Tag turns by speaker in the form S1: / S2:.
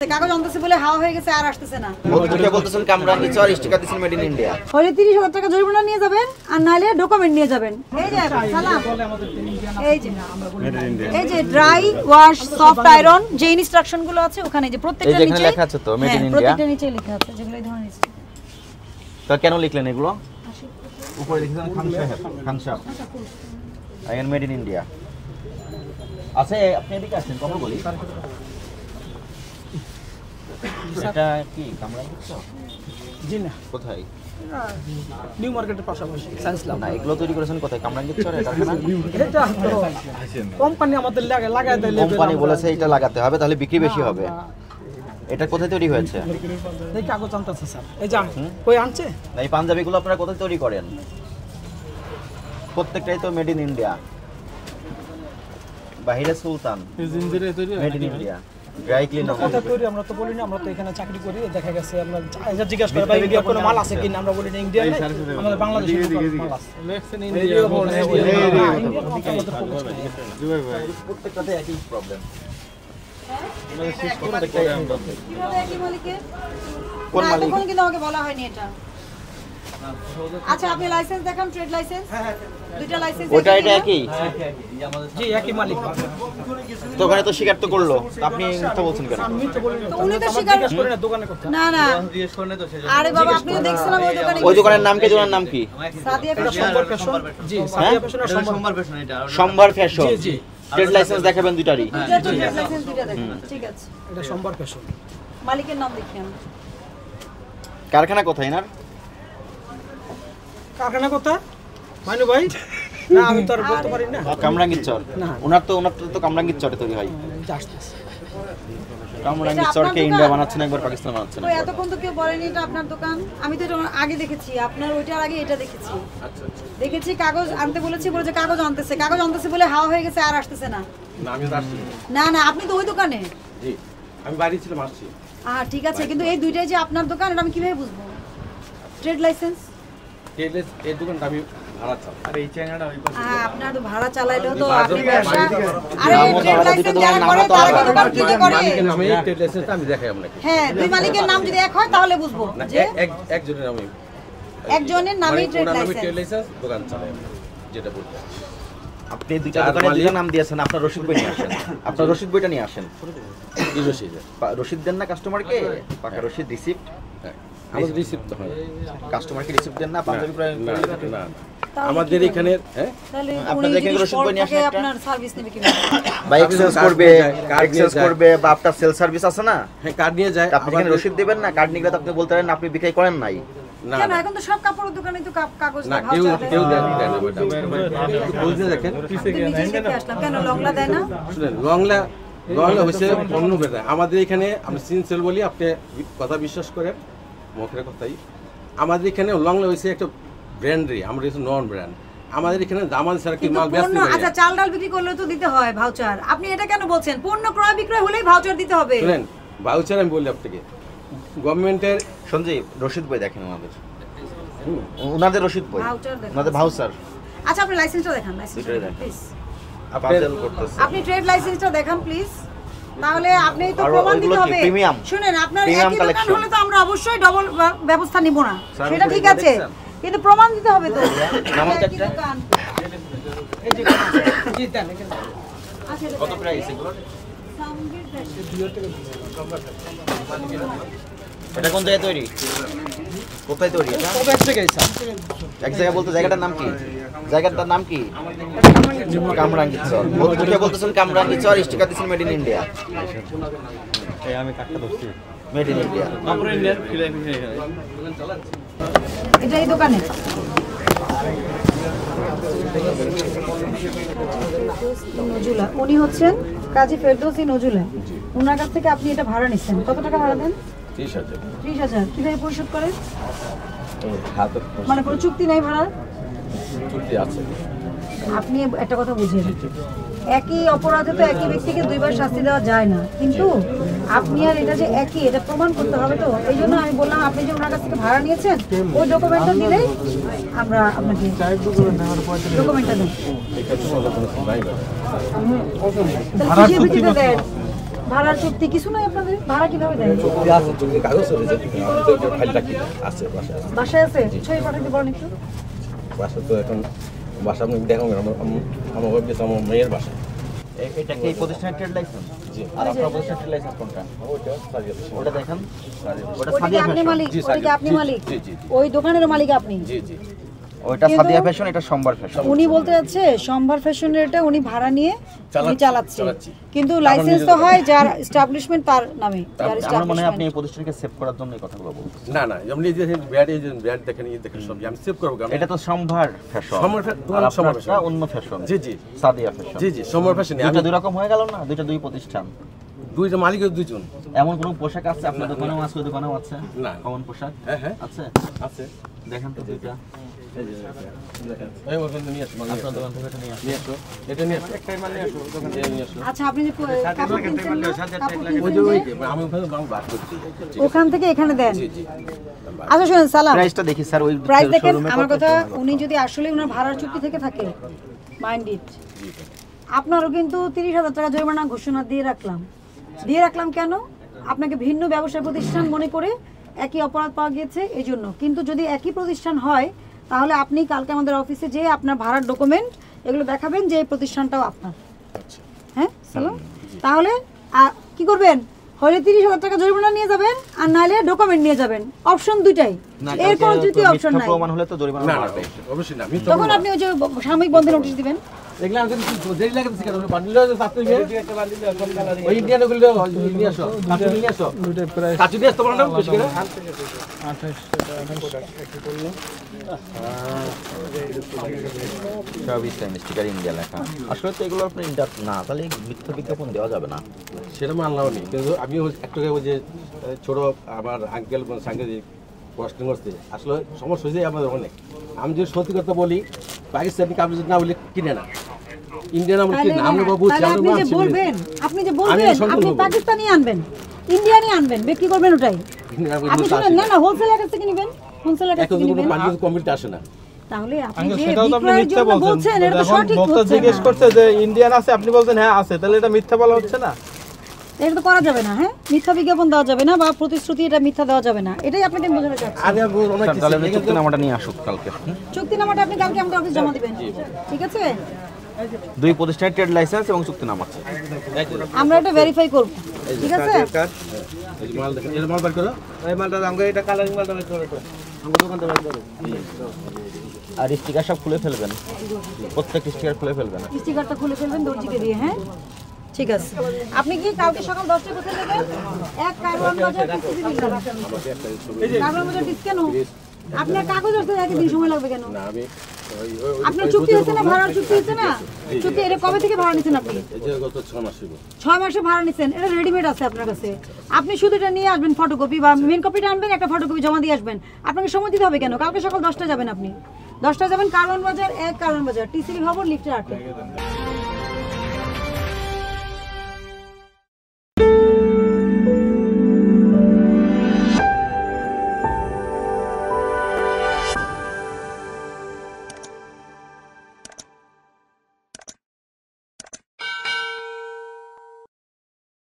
S1: কাগজ আনতেছে বলে হাওয়া হয়ে গেছে আর আসতেছে না।
S2: বলতে বলতেছেন কামরাঙ্গীর চর স্টিকার দিছেন মেড ইন ইন্ডিয়া।
S1: হলে 30,000 টাকা জরিমানা নিয়ে যাবেন আর নালে ডকুমেন্ট নিয়ে যাবেন। এই যে সালাম, এই যে ড্রাই ওয়াশ সফট আয়রন যে ইনস্ট্রাকশন গুলো আছে ওখানে যে প্রত্যেকটা নিচে
S2: লেখা আছে তো মেড ইন ইন্ডিয়া,
S1: প্রত্যেকটা নিচে লেখা আছে যেগুলো এই ধরনের।
S2: তো কেন লিখলেন এগুলো? উপরে লিখেছেন খান সাহেব I am made in India আছে। আপনি এদিকে আসেন কথা বলি। এটা কি কামরাঙ্গীর চর?
S3: জি না,
S2: কোথায়?
S3: নিউ মার্কেটের পাশাপাশি সায়েন্স ল্যাব।
S2: না এগুলো তৈরি করেছেন কোথায়? কামরাঙ্গীর চরে কারখানা?
S3: এটা তো কোম্পানি আমাদের লাগায় দেয়,
S2: কোম্পানি বলেছে এটা লাগাতে হবে তাহলে বিক্রি বেশি হবে। এটা কোথায় তৈরি হয়েছে?
S3: এই কাগজ আনতেছে স্যার, এই জান কই আনছে?
S2: না এই পাঞ্জাবিগুলো আপনারা কোথায় তৈরি করেন? প্রত্যেকটাই তো মেড ইন ইন্ডিয়া। বাহিরে সুলতান made in India dry cleaner.
S3: কথা তৈরি আমরা তো বলি না, আমরা তো এখানে চাকরি করি। দেখা গেছে আমরা জিজ্ঞাসা করে ভাই ইন্ডিয়ার কোনো মাল আছে কিনা, আমরা বলি না ইন্ডিয়া নাই, আমাদের বাংলাদেশের মাল আছে। লেখছেন ইন্ডিয়া বলে
S2: প্রত্যেকটাতে একই প্রবলেম।
S1: কিভাবে একই মালিকের?
S2: কোন
S1: না
S2: মালিক?
S1: তখন কিন্তু আমাকে বলা হয়নি এটা। আচ্ছা আপনি লাইসেন্স দেখান, ট্রেড লাইসেন্স দুইটা লাইসেন্স।
S2: ওটা এটা একই?
S3: জি একই মালিক।
S2: তো ওখানে তো স্বীকার তো করলো, আপনি মিথ্যা বলছেন কেন?
S3: আমি তো বলি
S1: তো উনি তো স্বীকার
S3: করে না দোকানে করতে।
S1: না না আরে বাবা আপনি তো দেখছেন না ওই দোকানে।
S2: ওই দোকানের নাম কি? দোকানের নাম কি?
S1: সাদিয়া ফ্যাশন।
S3: সম্ভার ফ্যাশন। জি সাদিয়া ফ্যাশন আর সম্ভার ফ্যাশন।
S2: সম্ভার ফ্যাশন।
S3: জি জি
S2: ট্রেড লাইসেন্স দেখাবেন দুটারই।
S1: দুইটা তো ট্রেড লাইসেন্স দুইটা দেখুন। ঠিক আছে,
S3: এটা সম্ভার ফ্যাশন।
S1: মালিকের নাম দেখিয়েন।
S2: কারখানা কোথায় না?
S3: কারখানা কথা মাইনু ভাই না, আমি তো আর বলতে পারি না।
S2: কামরাঙ্গীর চর।
S3: না।
S2: ওনার তো কামরাঙ্গীর চরে তৈরি হয়। কামরাঙ্গীর চরকে ইন্ডিয়া বানাচ্ছেন একবার পাকিস্তান বানাচ্ছেন।
S1: ওই এতক্ষণ তো কেউ বলেনি এটা আপনার দোকান। আমি তো এটা আগে দেখেছি, আপনার ওইটার আগে এটা দেখেছি। দেখেছি কাগজ আনতে বলেছি, বলে যে কাগজ আনতেছে বলে হাওয়া হয়ে গেছে আর আসতেছে না।
S4: না আমি তো আসছি।
S1: না না আপনি তো ওই দোকানে।
S4: জি আমি বাইরে ছিলাম, আসছি।
S1: ঠিক আছে, কিন্তু এই দুইটাই যে আপনার দোকান এটা আমি কিভাবে বুঝবো? ট্রেড লাইসেন্স
S4: এই দোকানটা আমি ভাড়া চাই। আর এই চায়নাটা ওই পাশে।
S1: আপনার তো ভাড়া চালাইলেও তো আপনি ব্যবসা। আরে ট্রেড লাইসেন্স যারা করে তারা কি দোকান কিনে করে?
S4: আমি এই ট্রেড লাইসেন্সটা আমি দেখাই আপনাকে।
S1: হ্যাঁ, দুই মালিকের নাম যদি এক হয় তাহলে বুঝবো
S4: না
S1: যে
S4: একজনের আমি
S1: একজনের নামই ট্রেড
S4: ট্রেড
S1: লাইসেন্স।
S4: লাইসেন্স দোকান চালাই আমি, যেটা বলতে।
S2: আপনি দুইটা দোকানে দুইটা নাম দিয়েছেন, আপনার রসিদ বই নিয়ে আসেন। আপনার রসিদ বইটা নিয়ে আসেন।
S4: কি রসিদ?
S2: রসিদ দেন না কাস্টমারকে? পাকা রসিদ, রিসিপ্ট।
S4: আমাদের রিসিপ্ট হয়।
S2: কাস্টমারকে রিসিপ্ট দেন না? পাঞ্জাবি প্রায়
S4: না না
S1: তাহলে
S4: আমাদের
S1: কি
S4: এখানে হ্যাঁ
S1: তাহলে
S2: আপনাদের
S1: উনি
S2: এখানে
S1: যদি
S2: রসিদ বই নিয়ে আসেন একটা?
S1: আপনার সার্ভিস নেবে কিভাবে?
S2: বা এক্সচেঞ্জ করবে, এক্সচেঞ্জ করবে বা আপনার সেল সার্ভিস আছে না?
S4: হ্যাঁ কার্ড নিয়ে যায়।
S2: আপনি এখানে রসিদ দিবেন না? কার্ড নিয়ে গেলে তো আপনি বলতে পারেন আপনি বিক্রি করেন নাই।
S4: না
S1: কেন এখন তো সব কাপড়ের দোকানে তো কাগজ
S4: না
S1: না,
S4: কেউ
S1: ভাউচার
S4: কেউ
S1: দেয়।
S4: দেয় না ম্যাডাম। বুঝতে দেখেন
S1: নিজে শিখে আসলাম, কেন লংলা দেয় না?
S4: শুনেন, লংলা হচ্ছে অন্য বেটা। আমাদের এখানে আমি সিনসেল বলি, আপনি কথা বিশ্বাস করেন মুখের কথাই। আমাদের এখানে লংলা হয়েছে একটা ব্র্যান্ডই, আমরা হচ্ছে নন ব্র্যান্ড। আমাদের এখানে দামাল ছাড়া কি
S1: কিন্তু
S4: মাল ব্যস্ত
S1: পণ্য আচ্ছা চাল ডাল বিক্রি করলে তো দিতে হয় ভাউচার। আপনি এটা কেন বলছেন? পণ্য ক্রয় বিক্রয় হলেই ভাউচার দিতে হবে।
S4: শুনেন ভাউচার আমি বলি আপনাকে, গভর্নমেন্টের
S2: সঞ্জীব রসিদ বই দেখেন ওনাদের রসিদ বই,
S1: ভাউচার দেখেন।
S2: ওনাদের ভাউচার।
S1: আচ্ছা আপনি লাইসেন্সটা দেখান, লাইসেন্সটা
S2: দুটোই
S1: দেখান
S2: দেখান।
S1: প্লিজ।
S2: পাজেল করতেছে।
S1: আপনি ট্রেড লাইসেন্সটা দেখান প্লিজ। তাহলে আপনি তো
S2: আর
S1: প্রমাণ
S2: ওইগুলো
S1: দিতে
S2: কি
S1: হবে।
S2: প্রিমিয়াম?
S1: শুনেন আপনার
S2: প্রিমিয়াম
S1: একই দোকান
S2: কালেকশন।
S1: হলে তো আমরা অবশ্যই ডবল ব্যবস্থা নিব না,
S2: স্যার,
S1: সেটা ঠিক
S2: উপরে
S1: আছে,
S2: দেখছেন?
S1: কিন্তু প্রমাণ দিতে হবে তো।
S2: নামাজ
S1: একই
S2: একটা?
S1: দোকান।
S3: এই যে জি দেন এখানে।
S1: আচ্ছা, এটা
S2: কত
S1: দেন।
S2: প্রাইস এগুলো?
S1: সামগ্রীর fashion।
S2: এটা কোন জায়গায় তৈরি? কোথায় তৈরি এটা?
S3: কত এক জায়গায় স্যার?
S2: এক জায়গায় বলতে জায়গাটার নাম কি? জায়গাটার নাম কি? কামরাঙ্গীর চর। বলতে বলতেছেন কামরাঙ্গীর চর স্টিকার দিছেন মেড ইন ইন্ডিয়া।
S4: আমি কাটটা ধরছি।
S2: Made in India.
S4: কাপড় ইন্ডিয়ান ফিলাই ফিলাই এখানে।
S1: এটা এই দোকানে। নজুলা উনি হচ্ছেন কাজী ফেরদৌসী নজুলা। ওনার কাছ থেকে আপনি এটা ভাড়া নিচ্ছেন। কত টাকা ভাড়া দেন?
S4: 30,000
S1: 30,000। কিভাবে পরিশোধ করেন?
S4: হাতে
S1: মানে কোনো চুক্তি নাই ভাড়া?
S4: চুক্তি আছে।
S1: আপনি একটা কথা বুঝিয়ে একই অপরাধে তো একই ব্যক্তিকে দুইবার শাস্তি দেওয়া যায় না, কিন্তু আপনি আর এটা যে একই এটা প্রমাণ করতে হবে তো। এই জন্য আমি বললাম আপনি যে ওনার কাছ থেকে ভাড়া নিয়েছেন ওই ডকুমেন্টটা দিলেই আমরা আপনাকে ডকুমেন্টটা দেন।
S4: এখানে কোনো নাই না।
S1: তাহলে কিসের ভিত্তিতে দেন? ভাড়ার চুক্তি কিছু নাই আপনাদের? ভাড়া কিভাবে দেন?
S4: কাগজ ফাইলটা কি আছে
S1: বাসায় আছে? ছবি পাঠাতে বলেন একটু।
S4: বাসা তো এখন বাসা আমি দেখো আমার ভাবছি আমার মেয়ের বাসা।
S2: এটা কি এই প্রতিষ্ঠানের ট্রেড লাইসেন্স? জি। আর আপনার প্রতিষ্ঠানের ট্রেড লাইসেন্স কোনটা? ওটা দেখেন। ওটা
S1: ওইটা কি
S2: সাদিয়া
S1: আপনি
S2: ফ্যাশন।
S1: মালিক?
S4: জি,
S1: ওইটা কি আপনি
S4: জি,
S1: মালিক?
S4: জি, জি, জি।
S1: ওই দোকানের মালিক আপনি?
S4: জি জি
S2: ওইটা
S1: কিন্তু
S2: সাদিয়া ফ্যাশন, এটা সম্ভার ফ্যাশন।
S1: উনি বলতে যাচ্ছে সম্ভার ফ্যাশনের এটা উনি ভাড়া নিয়ে উনি চালাচ্ছে,
S4: চালাচ্ছি।
S1: কিন্তু লাইসেন্স তো হয় যার এস্টাবলিশমেন্ট তার নামে, যার
S2: আমার মনে হয় আপনি
S1: establishment।
S2: এই প্রতিষ্ঠানকে সেভ করার জন্য এই কথাগুলো বলছেন।
S4: না না যেমন এই যে ব্যাড দেখেন এই দেখেন সব আমি সেভ করবো
S2: এটা তো সম্ভার ফ্যাশন।
S4: সম্ভার ফ্যাশন,
S2: আর
S4: সম্ভার
S2: আপনারটা
S4: ফ্যাশন।
S2: অন্য ফ্যাশন।
S4: জি জি
S2: সাদিয়া ফ্যাশন।
S4: জি জি সমর ফ্যাশন
S2: দুইটা দুই রকম হয়ে গেল না? দুইটা দুই প্রতিষ্ঠান।
S4: দুইটা মালিকের দুইজন।
S2: এমন কোন পোশাক আছে আপনার দোকানেও আছে, ওই দোকানেও আছে?
S4: না।
S2: কমন পোশাক
S4: হ্যাঁ হ্যাঁ
S2: আছে?
S4: আছে।
S2: দেখেন তো দুইটা।
S4: এই ওখানে নিয়ে আসো
S2: আপনার দোকান থেকে এটা নিয়ে আসুন।
S4: নিয়ে আসো এটা নিয়ে আসো একটাই মাল নিয়ে আসো দোকান থেকে নিয়ে আসো।
S1: আচ্ছা, আপনি যে কাপড় কিনছেন না, কাপড়
S4: ওই যে ওই
S1: কিনছেন
S4: যে, আমি ওখানে বাং বাদ করছি।
S1: যে, ওখান থেকে এখানে দেন।
S4: জি জি
S1: আচ্ছা শুনেন সালাম,
S2: প্রাইসটা দেখি স্যার, ওই
S1: প্রাইস দেখেন।
S2: শোরুমে
S1: আমার
S2: কত
S1: কথা,
S2: টাকা?
S1: উনি যদি আসলে ওনার ভাড়ার চুক্তি থেকে থাকে, মাইন্ড ইট, আপনারও কিন্তু 30,000 টাকা জরিমানা ঘোষণা দিয়ে রাখলাম কেন? আপনাকে ভিন্ন ব্যবসা প্রতিষ্ঠান মনে করে একই অপরাধ পাওয়া গিয়েছে এই জন্য। কিন্তু যদি একই প্রতিষ্ঠান হয় তাহলে আপনি কালকে আমাদের অফিসে যেয়ে আপনার ভাড়ার ডকুমেন্ট এগুলো দেখাবেন যে এই প্রতিষ্ঠানটাও আপনার। হ্যাঁ সালাম, তাহলে কি করবেন? হলে 30,000 টাকা জরিমানা নিয়ে যাবেন, আর নাহলে ডকুমেন্ট নিয়ে যাবেন। অপশন দুইটাই,
S2: না,
S1: এর কোনো
S2: কালকে
S1: তৃতীয়
S2: তো
S1: অপশন
S2: মিথ্যা
S1: নাই।
S2: প্রমাণ হলে তো জরিমানা
S4: না না
S2: বাড়বে।
S4: অবশ্যই না আমি তো
S1: তখন আপনি ওই যে সাময়িক বন্ধের নোটিশ দিবেন।
S4: এগুলা আমি কিন্তু দেরি লাগে তো কেন বান্ডিল আছে সাথে গিয়ে একটা বান্ডিল সব কালার ওই ইন্ডিয়ান গুলো নিয়ে আসো কাচু নিয়ে আসো
S3: দুইটা প্রাইস
S4: কাচু দিয়ে আসতে পারো না বেশি করে
S3: 28
S2: সব স্টিকার ইন্ডিয়া লেখা। আসলে তো এগুলো আপনার ইন্ডিয়া না, তাহলে মিথ্যা বিজ্ঞাপন দেওয়া যাবে না।
S4: সেটা মানলাম নি কিন্তু আমি একটু ওই যে ছোট আমার আঙ্কেল সাংঘাতিক কষ্ট করছে আসলে সমস্যা হয়েছে আমাদের অনেক। আমি যদি সত্যি কথা বলি পাকিস্তানি কাপড় না বলে কিনে না, ইন্ডিয়ান আমরা কিনে না, আমরা বাবু
S1: তাহলে আপনি যে বলবেন আপনি পাকিস্তানি আনবেন, ইন্ডিয়ানি আনবেন, বিক্রি করবেন ওটাই। আপনি শুনেন, না হোলসেলের কাছ থেকে নেবেন, হোলসেলের কাছ থেকে নেবেন।
S4: বান্ডিল কমিটি আসে না।
S1: তাহলে আপনি
S3: আঙ্কেল
S1: যে
S3: সেটাও তো আপনি
S1: বিক্রয়ের
S3: মিথ্যা
S1: জন্য বলছেন
S3: বলছেন।
S1: এটা তো
S3: এখন
S1: সঠিক
S3: বক্তা
S1: হচ্ছে
S3: জিজ্ঞেস
S1: না।
S3: করছে যে ইন্ডিয়ান আছে, আপনি বলছেন হ্যাঁ আছে, তাহলে এটা মিথ্যা বলা হচ্ছে না?
S1: এটা তো করা যাবে না। হ্যাঁ, মিথ্যা বিজ্ঞাপন দেওয়া যাবে না বা প্রতিশ্রুতি এটা মিথ্যা দেওয়া যাবে না, এটাই আপনাকে আমি বোঝাতে চাচ্ছি।
S4: আরে অনেক
S2: স্যার, তাহলে আপনি চুক্তিনামাটা নিয়ে আসুন কালকে।
S1: চুক্তিনামাটা আপনি কালকে আমাদের অফিসে জমা দিবেন, ঠিক আছে?
S2: দুই প্রতিষ্ঠানের ট্রেড লাইসেন্স এবং চুক্তিনামা।
S1: আমরা এটা ভেরিফাই করব, ঠিক আছে?
S4: এই মাল দেখেন এই মাল বার করো এই মালটা আমরা এটা কালারিং মালটা বার করো আমরা দোকান থেকে বার করো।
S2: আর স্টিকার সব খুলে ফেলবেন, প্রত্যেক স্টিকার খুলে ফেলবেন।
S1: স্টিকারটা খুলে ফেলবেন দর্জিকে দিয়ে। হ্যাঁ ঠিক আছে। আপনি কি কালকে সকাল 10টায় কোথায় যাবেন? এক কারওয়ান বাজার টিসিবি বিল্ডিং। কারওয়ান বাজার টিস কেন? আপনার কাগজ আসতে একদিন সময় লাগবে কেন?
S4: না আমি
S1: আপনার চুক্তি হয়েছে না, ভাড়ার চুক্তি হয়েছে না? চুক্তি এটা কবে থেকে ভাড়া নিছেন আপনি?
S4: এই যে গত 6 মাস হলো
S1: 6 মাসে ভাড়া নিছেন, এটা রেডিমেড আছে আপনার কাছে। আপনি শুধু এটা নিয়ে আসবেন, ফটোকপি বা মেন কপিটা আনবেন, একটা ফটোকপি জমা দিয়ে আসবেন। আপনাকে সময় দিতে হবে কেন? কালকে সকাল 10টায় যাবেন, আপনি 10টায় যাবেন কারওয়ান বাজার, এক কারওয়ান বাজার টিসিবি ভবন লিফটের 8-এ।